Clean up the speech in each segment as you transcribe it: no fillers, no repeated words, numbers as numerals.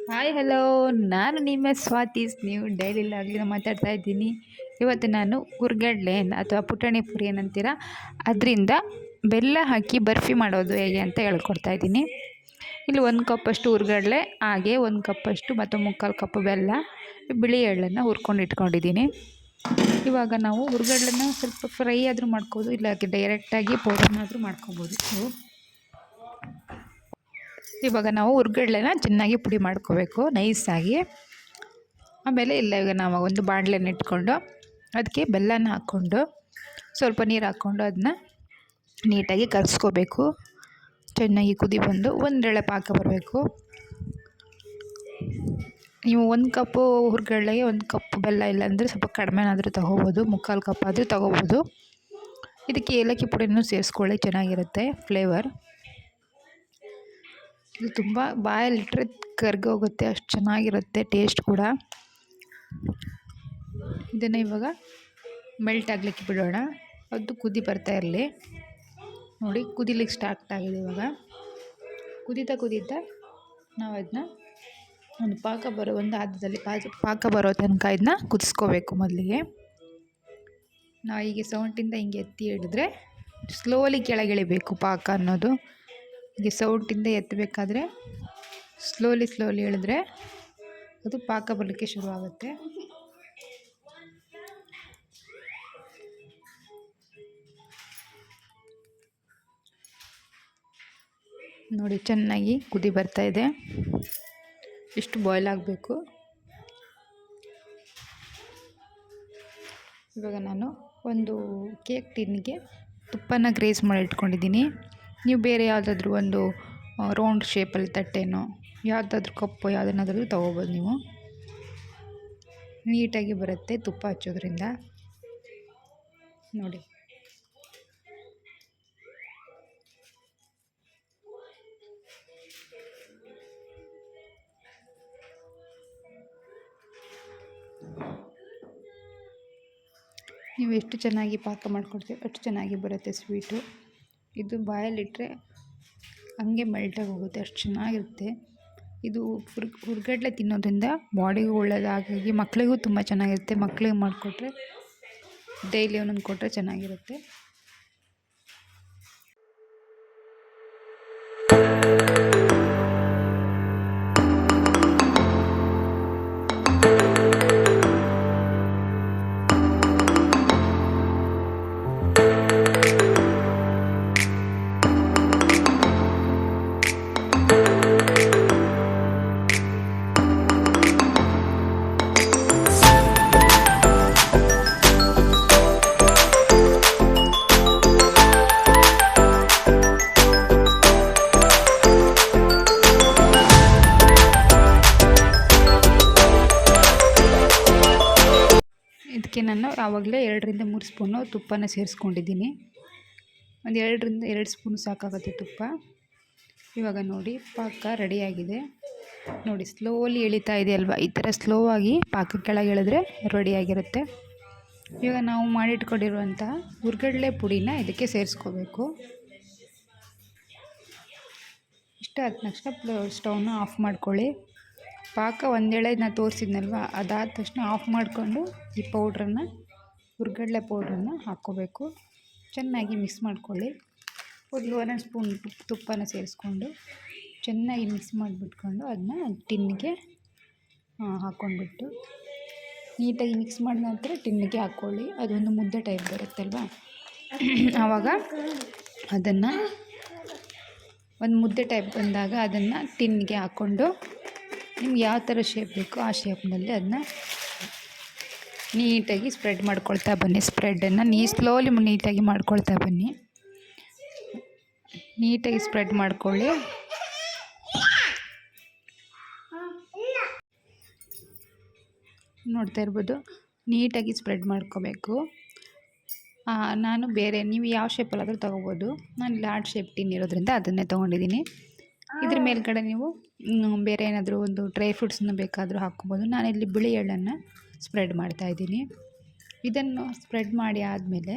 Hi hello, ನಾನು ನಿಮ್ಮ ಸ್ವಾತೀಸ್. ನೀವು ಡೈಲಿ ಲಾಗ್ಲಿಂದ ಮಾತಾಡ್ತಾ ಇದ್ದೀನಿ. ಇವತ್ತು ನಾನು ಹುರ್ಗಡ್ಲೆ ಅಥವಾ ಪುಟಾಣಿ ಪುರಿ ಏನಂತೀರ ಅದರಿಂದ ಬೆಲ್ಲ ಹಾಕಿ ಬರ್ಫಿ ಮಾಡೋದು ಹೇಗೆ ಅಂತ ಹೇಳ್ಕೊಡ್ತಾ ಇದ್ದೀನಿ. ಇಲ್ಲಿ 1 ಕಪ್ಪಷ್ಟು ಹುರ್ಗಡ್ಲೆ, ಹಾಗೆ 1 ಕಪ್ಪಷ್ಟು ಮತ್ತು 3/4 ಕಪ್ ಬೆಲ್ಲ, ಬಿಳಿ ಎಳ್ಳನ್ನು ಹುರ್ಕೊಂಡು ಇಟ್ಕೊಂಡಿದ್ದೀನಿ. ಇವಾಗ ನಾವು ಹುರ್ಗಡ್ಲೆನ ಸ್ವಲ್ಪ ಫ್ರೈ ಆದರೂ ಮಾಡ್ಕೋಬೋದು, ಇಲ್ಲ ಡೈರೆಕ್ಟಾಗಿ ಪೌಡರ್ನಾದರೂ ಮಾಡ್ಕೋಬೋದು. ಇವಾಗ ನಾವು ಹುರ್ಗಡ್ಲೆನ ಚೆನ್ನಾಗಿ ಪುಡಿ ಮಾಡ್ಕೋಬೇಕು ನೈಸಾಗಿ. ಆಮೇಲೆ ಇವಾಗ ನಾವು ಒಂದು ಬಾಣಲೆನ ಇಟ್ಕೊಂಡು ಅದಕ್ಕೆ ಬೆಲ್ಲನ ಹಾಕ್ಕೊಂಡು ಸ್ವಲ್ಪ ನೀರು ಹಾಕ್ಕೊಂಡು ಅದನ್ನ ನೀಟಾಗಿ ಕಲಿಸ್ಕೋಬೇಕು. ಚೆನ್ನಾಗಿ ಕುದಿ ಬಂದು ಒಂದೆಳೆ ಪಾಕ ಬರಬೇಕು. ನೀವು 1 ಕಪ್ಪು ಹುರ್ಗಡ್ಲೆಗೆ 1 ಕಪ್ ಬೆಲ್ಲ, ಇಲ್ಲಾಂದರೆ ಸ್ವಲ್ಪ ಕಡಿಮೆನಾದರೂ ತೊಗೋಬೋದು, 3/4 ಕಪ್ ಆದರೂ ತೊಗೋಬೋದು. ಇದಕ್ಕೆ ಏಲಕ್ಕಿ ಪುಡಿನೂ ಸೇರಿಸ್ಕೊಳ್ಳಿ, ಚೆನ್ನಾಗಿರುತ್ತೆ ಫ್ಲೇವರ್. ಇದು ತುಂಬ ಬಾಯಲ್ಲಿಟ್ಟರೆ ಕರ್ಗೋಗುತ್ತೆ, ಅಷ್ಟು ಚೆನ್ನಾಗಿರುತ್ತೆ ಟೇಸ್ಟ್ ಕೂಡ. ಇದನ್ನು ಇವಾಗ ಮೆಲ್ಟ್ ಆಗಲಿಕ್ಕೆ ಬಿಡೋಣ. ಅದು ಕುದಿ ಬರ್ತಾ ಇರಲಿ. ನೋಡಿ, ಕುದಿಲಿಕ್ಕೆ ಸ್ಟಾರ್ಟ್ ಆಗಿದೆ. ಇವಾಗ ಕುದೀತಾ ನಾವು ಅದನ್ನ ಒಂದು ಪಾಕ ಬರೋ ಒಂದು ಹದದಲ್ಲಿ ಪಾಕ ಬರೋ ತನಕ ಇದನ್ನ ಕುದಿಸ್ಕೋಬೇಕು. ಮೊದಲಿಗೆ ನಾವು ಹೀಗೆ ಸೌಂಟಿಂದ ಹಿಂಗೆ ಎತ್ತಿ ಹಿಡಿದ್ರೆ ಸ್ಲೋಲಿ ಕೆಳಗಿಳಿಬೇಕು ಪಾಕ ಅನ್ನೋದು. ಹೀಗೆ ಸೌಂಟಿಂದ ಎತ್ತಬೇಕಾದ್ರೆ ಸ್ಲೋಲಿ ಹೇಳಿದ್ರೆ ಅದು ಪಾಕ ಬರಲಿಕ್ಕೆ ಶುರುವಾಗುತ್ತೆ. ನೋಡಿ, ಚೆನ್ನಾಗಿ ಕುದಿ ಬರ್ತಾ ಇದೆ. ಇಷ್ಟು ಬಾಯ್ಲ್ ಆಗಬೇಕು. ಇವಾಗ ನಾನು ಒಂದು ಕೇಕ್ ಟಿನ್ನಿಗೆ ತುಪ್ಪನ ಗ್ರೇಸ್ ಮಾಡಿ ಇಟ್ಕೊಂಡಿದ್ದೀನಿ. ನೀವು ಬೇರೆ ಯಾವುದಾದ್ರೂ ಒಂದು ರೌಂಡ್ ಶೇಪಲ್ಲಿ ತಟ್ಟೆನೋ ಯಾವುದಾದ್ರೂ ಕಪ್ಪು ಯಾವುದನ್ನಾದ್ರೂ ತೊಗೋಬೋದು. ನೀವು ನೀಟಾಗಿ ಬರುತ್ತೆ ತುಪ್ಪ ಹಚ್ಚೋದ್ರಿಂದ. ನೋಡಿ, ನೀವು ಎಷ್ಟು ಚೆನ್ನಾಗಿ ಪಾಕ ಮಾಡ್ಕೊಡ್ತೀವಿ ಅಷ್ಟು ಚೆನ್ನಾಗಿ ಬರುತ್ತೆ ಸ್ವೀಟು. ಇದು ಬಾಯಲ್ಲಿಟ್ಟರೆ ಹಂಗೆ ಮೆಲ್ಟಾಗಿ ಹೋಗುತ್ತೆ, ಅಷ್ಟು ಚೆನ್ನಾಗಿರುತ್ತೆ. ಇದು ಹುರ್ಗಡ್ಲೆ ತಿನ್ನೋದ್ರಿಂದ ಬಾಡಿಗೂ ಒಳ್ಳೆಯದು. ಹಾಗಾಗಿ ಮಕ್ಕಳಿಗೂ ತುಂಬ ಚೆನ್ನಾಗಿರುತ್ತೆ. ಮಕ್ಕಳಿಗೆ ಮಾಡಿಕೊಟ್ರೆ ಡೈಲಿ ಒಂದೊಂದು ಕೊಟ್ಟರೆ ಚೆನ್ನಾಗಿರುತ್ತೆ. ಇದಕ್ಕೆ ನಾನು ಆವಾಗಲೇ 2-3 ಸ್ಪೂನು ತುಪ್ಪನ ಸೇರಿಸ್ಕೊಂಡಿದ್ದೀನಿ. ಒಂದು 2 ಸ್ಪೂನು ಸಾಕಾಗುತ್ತೆ ತುಪ್ಪ. ಇವಾಗ ನೋಡಿ, ಪಾಕ ರೆಡಿಯಾಗಿದೆ. ನೋಡಿ, ಸ್ಲೋಲಿ ಎಳಿತಾ ಇದೆ ಅಲ್ವಾ, ಈ ಥರ ಸ್ಲೋ ಆಗಿ ಪಾಕ ಕೆಳಗೆ ಎಳೆದ್ರೆ ರೆಡಿಯಾಗಿರುತ್ತೆ. ಇವಾಗ ನಾವು ಮಾಡಿಟ್ಕೊಂಡಿರುವಂಥ ಹುರ್ಗಡ್ಲೆ ಪುಡಿನ ಇದಕ್ಕೆ ಸೇರಿಸ್ಕೋಬೇಕು. ಇಷ್ಟ ಆದ ತಕ್ಷಣ ಸ್ಟವ್ನ ಆಫ್ ಮಾಡ್ಕೊಳ್ಳಿ. ಪಾಕ ಒಂದೆಳೆ ನಾನು ತೋರಿಸಿದ್ನಲ್ವ, ಅದಾದ ತಕ್ಷಣ ಆಫ್ ಮಾಡಿಕೊಂಡು ಈ ಹುರ್ಗಡ್ಲೆ ಪೌಡ್ರನ್ನ ಹಾಕ್ಕೋಬೇಕು. ಚೆನ್ನಾಗಿ ಮಿಕ್ಸ್ ಮಾಡ್ಕೊಳ್ಳಿ. ಒಂದು 1 ಸ್ಪೂನ್ ತುಪ್ಪನ ಸೇರಿಸ್ಕೊಂಡು ಚೆನ್ನಾಗಿ ಮಿಕ್ಸ್ ಮಾಡಿಬಿಟ್ಕೊಂಡು ಅದನ್ನ ಟಿನ್ನಿಗೆ ಹಾಕ್ಕೊಂಡ್ಬಿಟ್ಟು ನೀಟಾಗಿ ಮಿಕ್ಸ್ ಮಾಡಿದ ನಂತರ ಟಿನ್ನಿಗೆ ಹಾಕ್ಕೊಳ್ಳಿ. ಅದೊಂದು ಮುದ್ದೆ ಟೈಪ್ ಬರುತ್ತಲ್ವ, ಆವಾಗ ಅದನ್ನು ಒಂದು ಮುದ್ದೆ ಟೈಪ್ ಬಂದಾಗ ಅದನ್ನು ಟಿನ್ನಿಗೆ ಹಾಕ್ಕೊಂಡು ನಿಮ್ಗೆ ಯಾವ ಥರ ಶೇಪ್ ಬೇಕೋ ಆ ಶೇಪ್ನಲ್ಲಿ ಅದನ್ನ ನೀಟಾಗಿ ಸ್ಪ್ರೆಡ್ ಮಾಡ್ಕೊಳ್ತಾ ಬನ್ನಿ. ಸ್ಪ್ರೆಡನ್ನು ಸ್ಲೋಲಿ ನೀಟಾಗಿ ಮಾಡ್ಕೊಳ್ತಾ ಬನ್ನಿ. ನೀಟಾಗಿ ಸ್ಪ್ರೆಡ್ ಮಾಡ್ಕೊಳ್ಳಿ. ನೋಡ್ತಾ ಇರ್ಬೋದು, ನೀಟಾಗಿ ಸ್ಪ್ರೆಡ್ ಮಾಡ್ಕೋಬೇಕು. ನಾನು ಬೇರೆ ನೀವು ಯಾವ ಶೇಪಲ್ಲಾದರೂ ತೊಗೋಬೋದು. ನಾನು ಲಾರ್ಜ್ ಶೇಪ್ ಟಿನ್ ಇರೋದ್ರಿಂದ ಅದನ್ನೇ ತೊಗೊಂಡಿದ್ದೀನಿ. ಇದ್ರ ಮೇಲ್ಗಡೆ ನೀವು ಬೇರೆ ಏನಾದರೂ ಒಂದು ಡ್ರೈ ಫ್ರೂಟ್ಸನ್ನ ಬೇಕಾದರೂ ಹಾಕ್ಕೋಬೋದು. ನಾನಿಲ್ಲಿ ಬಿಳಿ ಎಳ್ಳನ್ನು ಸ್ಪ್ರೆಡ್ ಮಾಡ್ತಾಯಿದ್ದೀನಿ. ಇದನ್ನು ಸ್ಪ್ರೆಡ್ ಮಾಡಿ ಆದಮೇಲೆ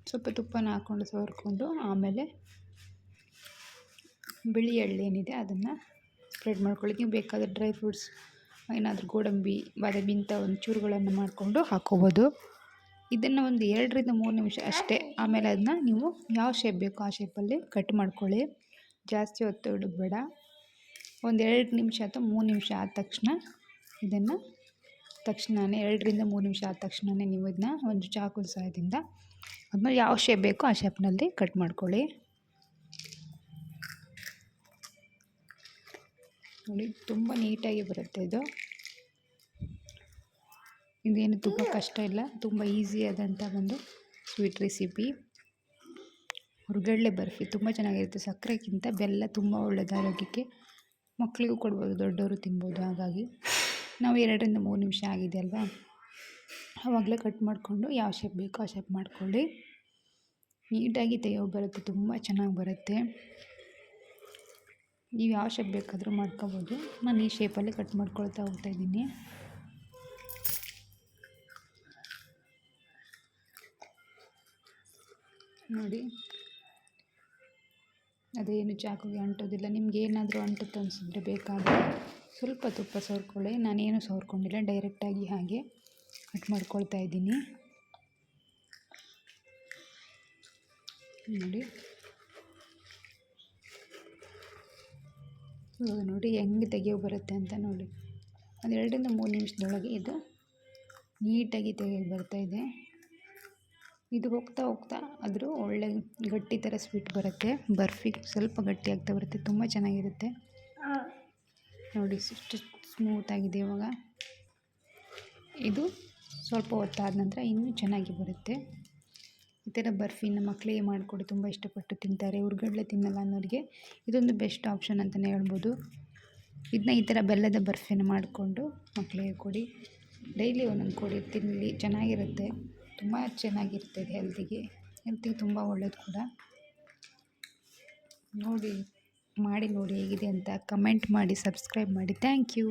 ಸ್ವಲ್ಪ ತುಪ್ಪನ ಹಾಕ್ಕೊಂಡು ಸವರ್ಕೊಂಡು ಆಮೇಲೆ ಬಿಳಿ ಎಳ್ಳು ಏನಿದೆ ಅದನ್ನು ಸ್ಪ್ರೆಡ್ ಮಾಡ್ಕೊಳ್ಳಿ. ನೀವು ಬೇಕಾದರೆ ಡ್ರೈ ಫ್ರೂಟ್ಸ್ ಏನಾದರೂ ಗೋಡಂಬಿ ಬಾದಾಮಿ ಇಂಥ ಒಂದು ಚೂರುಗಳನ್ನು ಮಾಡಿಕೊಂಡು ಹಾಕ್ಕೋಬೋದು. ಇದನ್ನು ಒಂದು 2-3 ನಿಮಿಷ ಅಷ್ಟೇ. ಆಮೇಲೆ ಅದನ್ನ ನೀವು ಯಾವ ಶೇಪ್ ಬೇಕೋ ಆ ಶೇಪಲ್ಲಿ ಕಟ್ ಮಾಡ್ಕೊಳ್ಳಿ. ಜಾಸ್ತಿ ಹೊತ್ತು ಇಡೋದು ಬೇಡ. ಒಂದು 2 ನಿಮಿಷ ಅಥವಾ 3 ನಿಮಿಷ ಆದ ತಕ್ಷಣ ಇದನ್ನು ತಕ್ಷಣವೇ 2-3 ನಿಮಿಷ ಆದ ತಕ್ಷಣವೇ ನೀವು ಇದನ್ನ ಒಂದು ಚಾಕುದ ಸಹಾಯದಿಂದ ಅದನ್ನ ಯಾವ ಶೇಪ್ ಬೇಕೋ ಆ ಶೇಪ್ನಲ್ಲಿ ಕಟ್ ಮಾಡ್ಕೊಳ್ಳಿ. ನೋಡಿ ತುಂಬ ನೀಟಾಗಿ ಬರುತ್ತೆ ಇದು. ಇದೇನು ತುಂಬ ಕಷ್ಟ ಇಲ್ಲ, ತುಂಬ ಈಸಿ ಆದಂಥ ಒಂದು ಸ್ವೀಟ್ ರೆಸಿಪಿ. ಹುರ್ಗಡ್ಲೆ ಬರ್ಫಿ ತುಂಬ ಚೆನ್ನಾಗಿರುತ್ತೆ. ಸಕ್ಕರೆಗಿಂತ ಬೆಲ್ಲ ತುಂಬ ಒಳ್ಳೆಯದು ಆರೋಗ್ಯಕ್ಕೆ. ಮಕ್ಕಳಿಗೂ ಕೊಡ್ಬೋದು, ದೊಡ್ಡವರು ತಿನ್ಬೋದು. ಹಾಗಾಗಿ ನಾವು 2-3 ನಿಮಿಷ ಆಗಿದೆ ಅಲ್ವಾ, ಆವಾಗಲೇ ಕಟ್ ಮಾಡಿಕೊಂಡು ಯಾವ ಶೇಪ್ ಬೇಕೋ ಆ ಶೇಪ್ ಮಾಡ್ಕೊಳ್ಳಿ. ನೀಟಾಗಿ ತೆಗಿಯೋಕೆ ಬರುತ್ತೆ, ತುಂಬ ಚೆನ್ನಾಗಿ ಬರುತ್ತೆ. ನೀವು ಯಾವ ಶೇಪ್ ಬೇಕಾದರೂ ಮಾಡ್ಕೋಬೋದು. ನಾನು ಈ ಶೇಪಲ್ಲಿ ಕಟ್ ಮಾಡ್ಕೊಳ್ತಾ ಹೋಗ್ತಾಯಿದ್ದೀನಿ. ನೋಡಿ ಅದೇನು ಚಾಕುಗೆ ಅಂಟೋದಿಲ್ಲ. ನಿಮ್ಗೆ ಏನಾದರೂ ಅಂಟುತ್ತೆ ಅನಿಸಿದ್ರೆ ಬೇಕಾದರೆ ಸ್ವಲ್ಪ ತುಪ್ಪ ಸವರ್ಕೊಳ್ಳಿ. ನಾನೇನು ಸವರ್ಕೊಂಡಿಲ್ಲ, ಡೈರೆಕ್ಟಾಗಿ ಹಾಗೆ ಕಟ್ ಮಾಡ್ಕೊಳ್ತಾ ಇದ್ದೀನಿ. ನೋಡಿ ಇವಾಗ ನೋಡಿ ಹೆಂಗೆ ತೆಗಿಯೋಕೆ ಬರುತ್ತೆ ಅಂತ ನೋಡಿ. ಒಂದು 2-3 ನಿಮಿಷದೊಳಗೆ ಇದು ನೀಟಾಗಿ ತೆಗಿಯೋಕೆ ಬರ್ತಾಯಿದೆ. ಇದು ಹೋಗ್ತಾ ಆದರೂ ಒಳ್ಳೆ ಗಟ್ಟಿ ಥರ ಸ್ವೀಟ್ ಬರುತ್ತೆ. ಬರ್ಫಿ ಸ್ವಲ್ಪ ಗಟ್ಟಿ ಆಗ್ತಾ ಬರುತ್ತೆ, ತುಂಬ ಚೆನ್ನಾಗಿರುತ್ತೆ. ನೋಡಿ ಎಷ್ಟು ಸ್ಮೂತಾಗಿದೆ. ಇವಾಗ ಇದು ಸ್ವಲ್ಪ ಹೊತ್ತಾದ ನಂತರ ಇನ್ನೂ ಚೆನ್ನಾಗಿ ಬರುತ್ತೆ. ಈ ಥರ ಬರ್ಫಿನ ಮಕ್ಕಳಿಗೆ ಮಾಡಿಕೊಡಿ, ತುಂಬ ಇಷ್ಟಪಟ್ಟು ತಿಂತಾರೆ. ಹುರ್ಗಡ್ಲೆ ತಿನ್ನಲ್ಲ ಅನ್ನೋರಿಗೆ ಇದೊಂದು ಬೆಸ್ಟ್ ಆಪ್ಷನ್ ಅಂತಲೇ ಹೇಳ್ಬೋದು. ಇದನ್ನ ಈ ಥರ ಬೆಲ್ಲದ ಬರ್ಫಿನ ಮಾಡಿಕೊಂಡು ಮಕ್ಕಳಿಗೆ ಕೊಡಿ. ಡೈಲಿ ಒಂದೊಂದು ಕೊಡಿ, ತಿನ್ನಲಿ, ಚೆನ್ನಾಗಿರುತ್ತೆ. ತುಂಬ ಚೆನ್ನಾಗಿರ್ತದೆ. ಹೆಲ್ತಿಗೆ ತುಂಬ ಒಳ್ಳೆಯದು ಕೂಡ. ನೋಡಿ ಮಾಡಿ ನೋಡಿ ಹೇಗಿದೆ ಅಂತ ಕಮೆಂಟ್ ಮಾಡಿ, ಸಬ್ಸ್ಕ್ರೈಬ್ ಮಾಡಿ. Thank you.